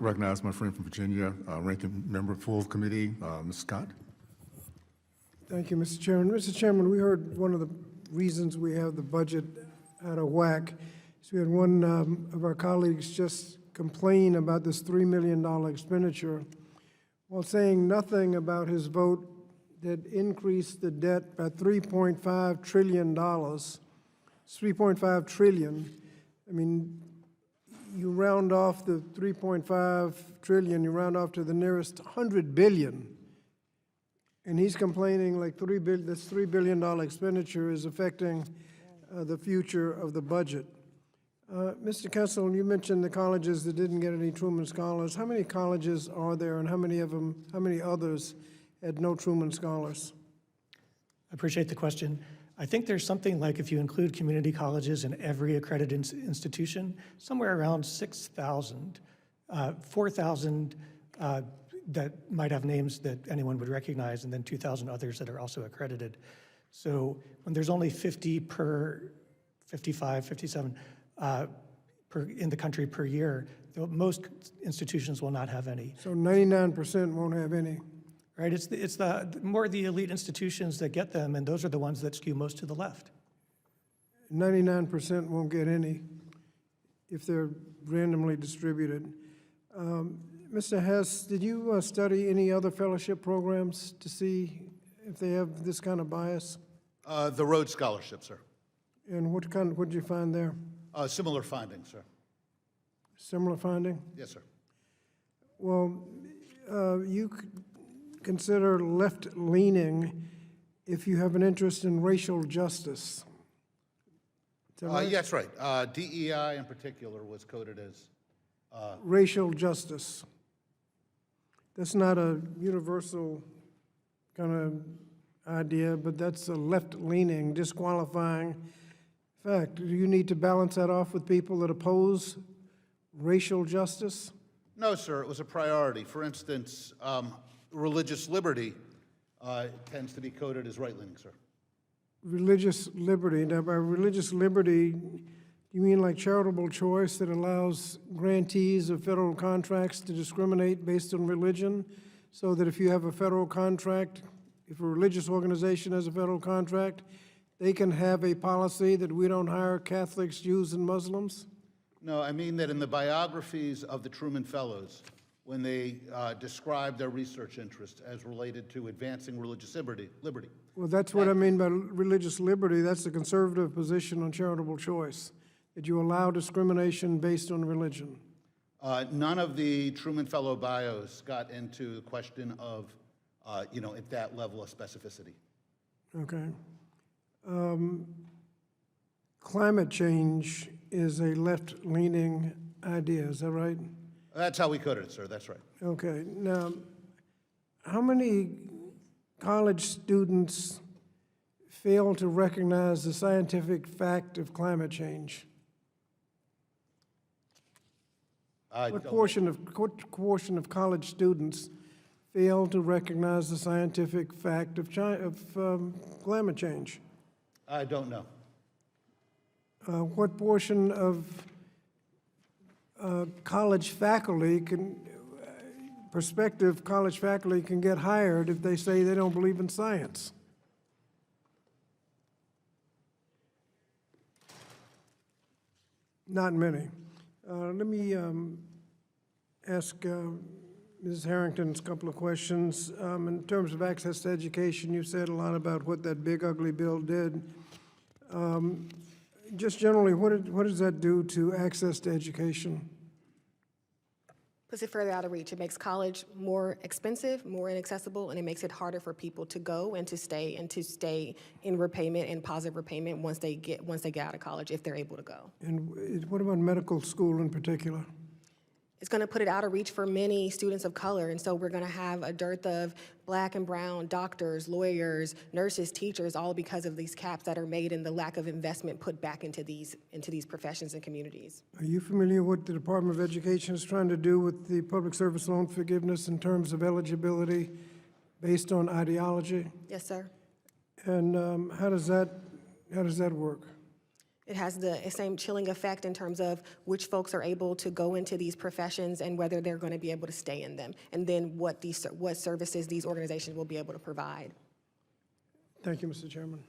recognize my friend from Virginia, Ranking Member, full committee, Ms. Scott. Thank you, Mr. Chairman. Mr. Chairman, we heard one of the reasons we have the budget out of whack. So we had one of our colleagues just complain about this $3 million expenditure while saying nothing about his vote that increased the debt by $3.5 trillion. It's $3.5 trillion. I mean, you round off the 3.5 trillion, you round off to the nearest 100 billion. And he's complaining like this $3 billion expenditure is affecting the future of the budget. Mr. Kessel, you mentioned the colleges that didn't get any Truman Scholars. How many colleges are there, and how many others had no Truman Scholars? I appreciate the question. I think there's something like, if you include community colleges in every accredited institution, somewhere around 6,000, 4,000 that might have names that anyone would recognize, and then 2,000 others that are also accredited. So when there's only 50 per 55, 57 in the country per year, most institutions will not have any. So 99% won't have any. Right, it's the more the elite institutions that get them, and those are the ones that skew most to the left. 99% won't get any if they're randomly distributed. Mr. Hess, did you study any other fellowship programs to see if they have this kind of bias? The Rhodes Scholarship, sir. And what did you find there? Similar findings, sir. Similar finding? Yes, sir. Well, you could consider left-leaning if you have an interest in racial justice. Is that right? Yeah, that's right. DEI in particular was coded as racial justice. That's not a universal kind of idea, but that's a left-leaning, disqualifying fact. Do you need to balance that off with people that oppose racial justice? No, sir. It was a priority. For instance, religious liberty tends to be coded as right-leaning, sir. Religious liberty. Now, by religious liberty, you mean like charitable choice that allows grantees of federal contracts to discriminate based on religion, so that if you have a federal contract, if a religious organization has a federal contract, they can have a policy that we don't hire Catholics, Jews, and Muslims? No, I mean that in the biographies of the Truman Fellows, when they describe their research interests as related to advancing religious liberty. Well, that's what I mean by religious liberty. That's the conservative position on charitable choice, that you allow discrimination based on religion. None of the Truman Fellow bios got into the question of, at that level of specificity. Okay. Climate change is a left-leaning idea, is that right? That's how we coded it, sir. That's right. Okay. Now, how many college students fail to recognize the scientific fact of climate change? What portion of college students fail to recognize the scientific fact of climate change? I don't know. What portion of college faculty prospective college faculty can get hired if they say they don't believe in science? Not many. Let me ask Ms. Harrington a couple of questions. In terms of access to education, you said a lot about what that big ugly bill did. Just generally, what does that do to access to education? Puts it further out of reach. It makes college more expensive, more inaccessible, and it makes it harder for people to go and to stay in repayment and positive repayment once they get out of college, if they're able to go. And what about medical school in particular? It's going to put it out of reach for many students of color, and so we're going to have a dearth of Black and brown doctors, lawyers, nurses, teachers, all because of these caps that are made and the lack of investment put back into these professions and communities. Are you familiar with what the Department of Education is trying to do with the public service loan forgiveness in terms of eligibility based on ideology? Yes, sir. And how does that work? It has the same chilling effect in terms of which folks are able to go into these professions and whether they're going to be able to stay in them, and then what services these organizations will be able to provide. Thank you, Mr. Chairman.